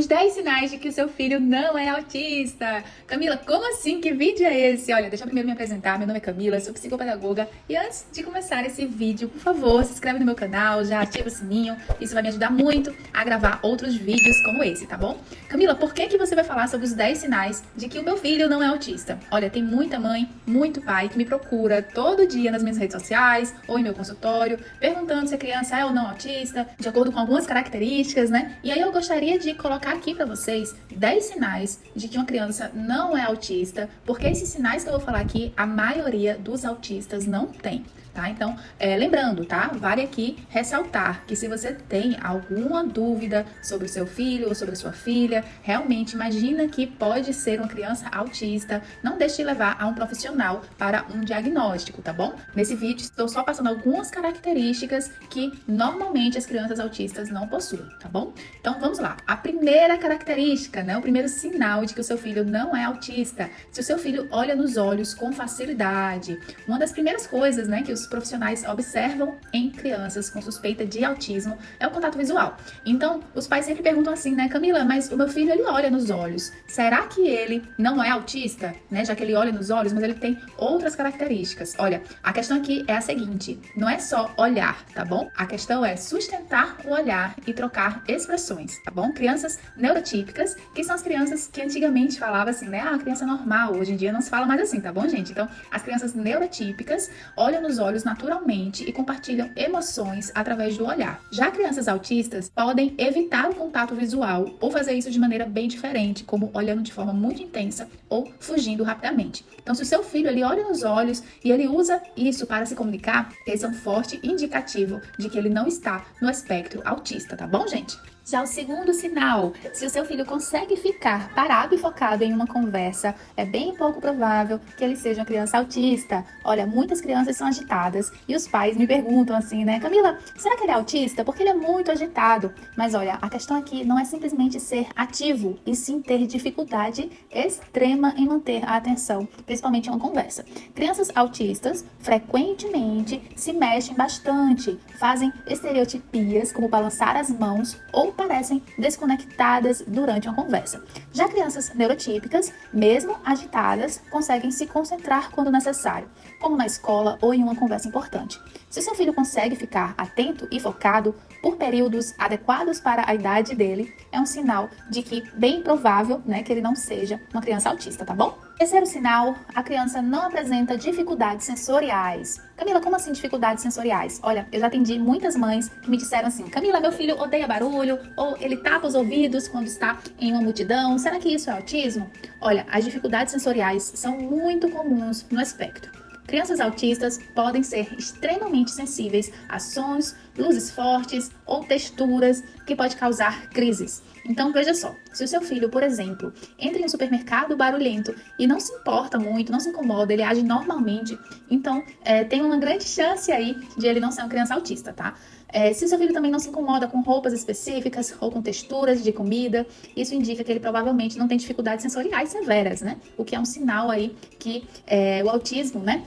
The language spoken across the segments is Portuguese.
Os 10 sinais de que o seu filho não é autista. Camila, como assim? Que vídeo é esse? Olha, deixa eu primeiro me apresentar. Meu nome é Camila, sou psicopedagoga. E antes de começar esse vídeo, por favor, se inscreve no meu canal, já ativa o sininho. Isso vai me ajudar muito a gravar outros vídeos como esse, tá bom? Camila, por que você vai falar sobre os 10 sinais de que o meu filho não é autista? Olha, tem muita mãe, muito pai que me procura todo dia nas minhas redes sociais ou em meu consultório, perguntando se a criança é ou não autista, de acordo com algumas características, né? E aí eu gostaria de colocar aqui para vocês 10 sinais de que uma criança não é autista, porque esses sinais que eu vou falar aqui, a maioria dos autistas não tem. Tá? Então, lembrando, tá? Vale aqui ressaltar que se você tem alguma dúvida sobre o seu filho ou sobre a sua filha, realmente imagina que pode ser uma criança autista, não deixe de levar a um profissional para um diagnóstico, tá bom? Nesse vídeo estou só passando algumas características que normalmente as crianças autistas não possuem, tá bom? Então vamos lá. A primeira característica, né? O primeiro sinal de que o seu filho não é autista, se o seu filho olha nos olhos com facilidade. Uma das primeiras coisas, né, que os profissionais observam em crianças com suspeita de autismo é o contato visual. Então, os pais sempre perguntam assim, né, Camila, mas o meu filho, ele olha nos olhos. Será que ele não é autista, né, já que ele olha nos olhos, mas ele tem outras características? Olha, a questão aqui é a seguinte, não é só olhar, tá bom? A questão é sustentar o olhar e trocar expressões, tá bom? Crianças neurotípicas, que são as crianças que antigamente falavam assim, né, criança normal, hoje em dia não se fala mais assim, tá bom, gente? Então, as crianças neurotípicas olham nos olhos naturalmente e compartilham emoções através do olhar. Já crianças autistas podem evitar o contato visual ou fazer isso de maneira bem diferente, como olhando de forma muito intensa ou fugindo rapidamente. Então, se o seu filho ele olha nos olhos e ele usa isso para se comunicar, esse é um forte indicativo de que ele não está no espectro autista, tá bom, gente? Já o segundo sinal, se o seu filho consegue ficar parado e focado em uma conversa, é bem pouco provável que ele seja uma criança autista. Olha, muitas crianças são agitadas e os pais me perguntam assim, né, Camila, será que ele é autista? Porque ele é muito agitado. Mas olha, a questão aqui não é simplesmente ser ativo, e sim ter dificuldade extrema em manter a atenção, principalmente em uma conversa. Crianças autistas frequentemente se mexem bastante, fazem estereotipias como balançar as mãos ou parecem desconectadas durante uma conversa. Já crianças neurotípicas, mesmo agitadas, conseguem se concentrar quando necessário, como na escola ou em uma conversa importante. Se seu filho consegue ficar atento e focado por períodos adequados para a idade dele, é um sinal de que bem provável, né, que ele não seja uma criança autista, tá bom? Terceiro sinal, a criança não apresenta dificuldades sensoriais. Camila, como assim dificuldades sensoriais? Olha, eu já atendi muitas mães que me disseram assim, Camila, meu filho odeia barulho, ou ele tapa os ouvidos quando está em uma multidão. Será que isso é autismo? Olha, as dificuldades sensoriais são muito comuns no espectro. Crianças autistas podem ser extremamente sensíveis a sons, luzes fortes ou texturas que pode causar crises. Então, veja só, se o seu filho, por exemplo, entra em um supermercado barulhento e não se importa muito, não se incomoda, ele age normalmente, então tem uma grande chance aí de ele não ser uma criança autista, tá? Se o seu filho também não se incomoda com roupas específicas ou com texturas de comida, isso indica que ele provavelmente não tem dificuldades sensoriais severas, né? O que é um sinal aí que o autismo, né?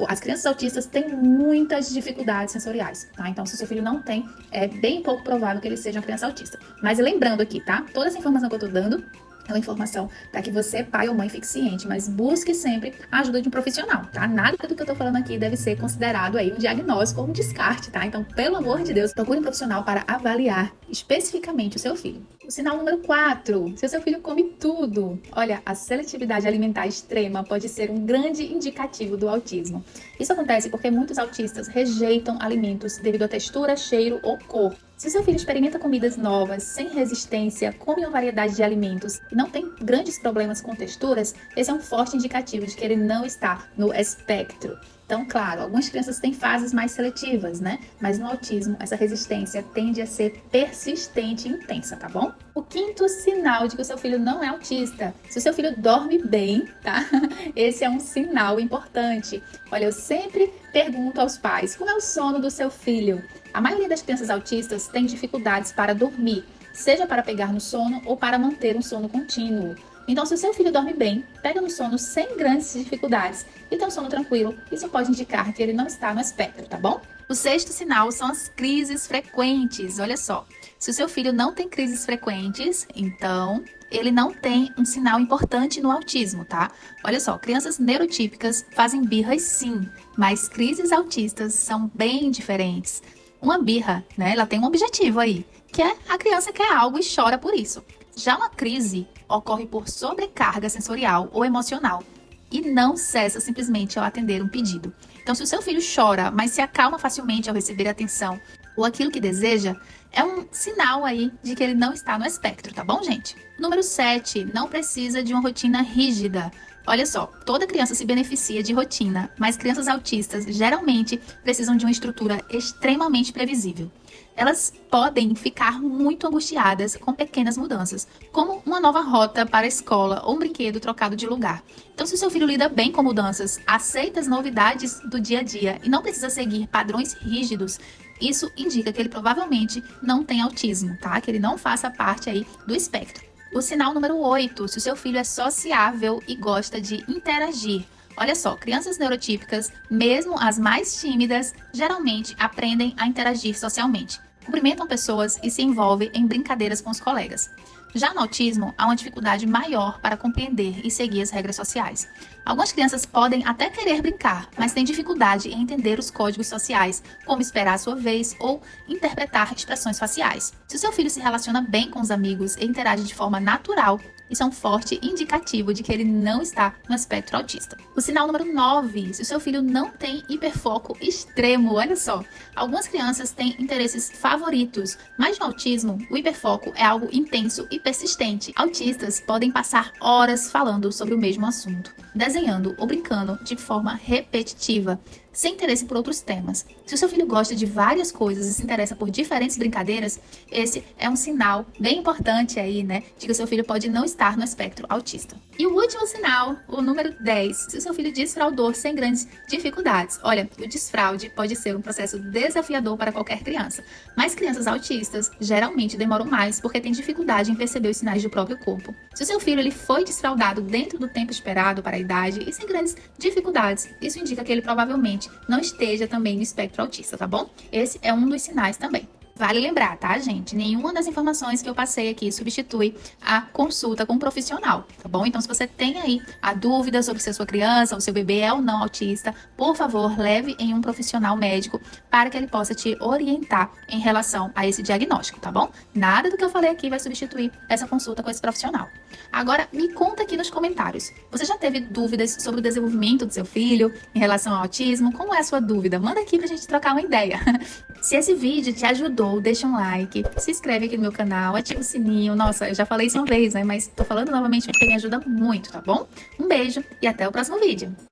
As crianças autistas têm muitas dificuldades sensoriais, tá? Então, se o seu filho não tem, é bem pouco provável que ele seja uma criança autista. Mas lembrando aqui, tá? Toda essa informação que eu tô dando é uma informação para que você, pai ou mãe, fique ciente, mas busque sempre a ajuda de um profissional, tá? Nada do que eu tô falando aqui deve ser considerado aí um diagnóstico ou um descarte, tá? Então, pelo amor de Deus, procure um profissional para avaliar especificamente o seu filho. O sinal número 4, se o seu filho come tudo. Olha, a seletividade alimentar extrema pode ser um grande indicativo do autismo. Isso acontece porque muitos autistas rejeitam alimentos devido à textura, cheiro ou cor. Se o seu filho experimenta comidas novas, sem resistência, come uma variedade de alimentos e não tem grandes problemas com texturas, esse é um forte indicativo de que ele não está no espectro. Então, claro, algumas crianças têm fases mais seletivas, né? Mas no autismo, essa resistência tende a ser persistente e intensa, tá bom? O quinto sinal de que o seu filho não é autista, se o seu filho dorme bem, tá? Esse é um sinal importante. Olha, eu sempre pergunto aos pais, como é o sono do seu filho? A maioria das crianças autistas tem dificuldades para dormir, seja para pegar no sono ou para manter um sono contínuo. Então, se o seu filho dorme bem, pega no sono sem grandes dificuldades e tem um sono tranquilo, isso pode indicar que ele não está no espectro, tá bom? O sexto sinal são as crises frequentes. Olha só, se o seu filho não tem crises frequentes, então ele não tem um sinal importante no autismo, tá? Olha só, crianças neurotípicas fazem birras sim, mas crises autistas são bem diferentes. Uma birra, né, ela tem um objetivo aí, que é a criança quer algo e chora por isso. Já uma crise ocorre por sobrecarga sensorial ou emocional e não cessa simplesmente ao atender um pedido. Então, se o seu filho chora, mas se acalma facilmente ao receber atenção ou aquilo que deseja, é um sinal aí de que ele não está no espectro, tá bom, gente? Número 7, não precisa de uma rotina rígida. Olha só, toda criança se beneficia de rotina, mas crianças autistas geralmente precisam de uma estrutura extremamente previsível. Elas podem ficar muito angustiadas com pequenas mudanças, como uma nova rota para a escola ou um brinquedo trocado de lugar. Então, se o seu filho lida bem com mudanças, aceita as novidades do dia a dia e não precisa seguir padrões rígidos, isso indica que ele provavelmente não tem autismo, tá? Que ele não faça parte aí do espectro. O sinal número 8, se o seu filho é sociável e gosta de interagir. Olha só, crianças neurotípicas, mesmo as mais tímidas, geralmente aprendem a interagir socialmente. Cumprimentam pessoas e se envolvem em brincadeiras com os colegas. Já no autismo, há uma dificuldade maior para compreender e seguir as regras sociais. Algumas crianças podem até querer brincar, mas têm dificuldade em entender os códigos sociais, como esperar a sua vez ou interpretar expressões faciais. Se o seu filho se relaciona bem com os amigos e interage de forma natural, isso é um forte indicativo de que ele não está no espectro autista. O sinal número 9, se o seu filho não tem hiperfoco extremo, olha só. Algumas crianças têm interesses favoritos, mas no autismo, o hiperfoco é algo intenso e persistente. Autistas podem passar horas falando sobre o mesmo assunto, desenhando ou brincando de forma repetitiva, sem interesse por outros temas. Se o seu filho gosta de várias coisas e se interessa por diferentes brincadeiras, esse é um sinal bem importante aí, né, de que o seu filho pode não estar no espectro autista. E o último sinal, o número 10, se o seu filho desfraudou sem grandes dificuldades. Olha, o desfraude pode ser um processo desafiador para qualquer criança, mas crianças autistas geralmente demoram mais porque têm dificuldade em perceber os sinais do próprio corpo. Se o seu filho ele foi desfraudado dentro do tempo esperado para a idade e sem grandes dificuldades, isso indica que ele provavelmente não esteja também no espectro autista, tá bom? Esse é um dos sinais também. Vale lembrar, tá, gente? Nenhuma das informações que eu passei aqui substitui a consulta com um profissional, tá bom? Então, se você tem aí a dúvida sobre se a sua criança ou seu bebê é ou não autista, por favor, leve em um profissional médico para que ele possa te orientar em relação a esse diagnóstico, tá bom? Nada do que eu falei aqui vai substituir essa consulta com esse profissional. Agora, me conta aqui nos comentários. Você já teve dúvidas sobre o desenvolvimento do seu filho em relação ao autismo? Como é a sua dúvida? Manda aqui pra gente trocar uma ideia. Se esse vídeo te ajudou, deixa um like, se inscreve aqui no meu canal, ativa o sininho. Nossa, eu já falei isso uma vez, né? Mas tô falando novamente porque me ajuda muito, tá bom? Um beijo e até o próximo vídeo.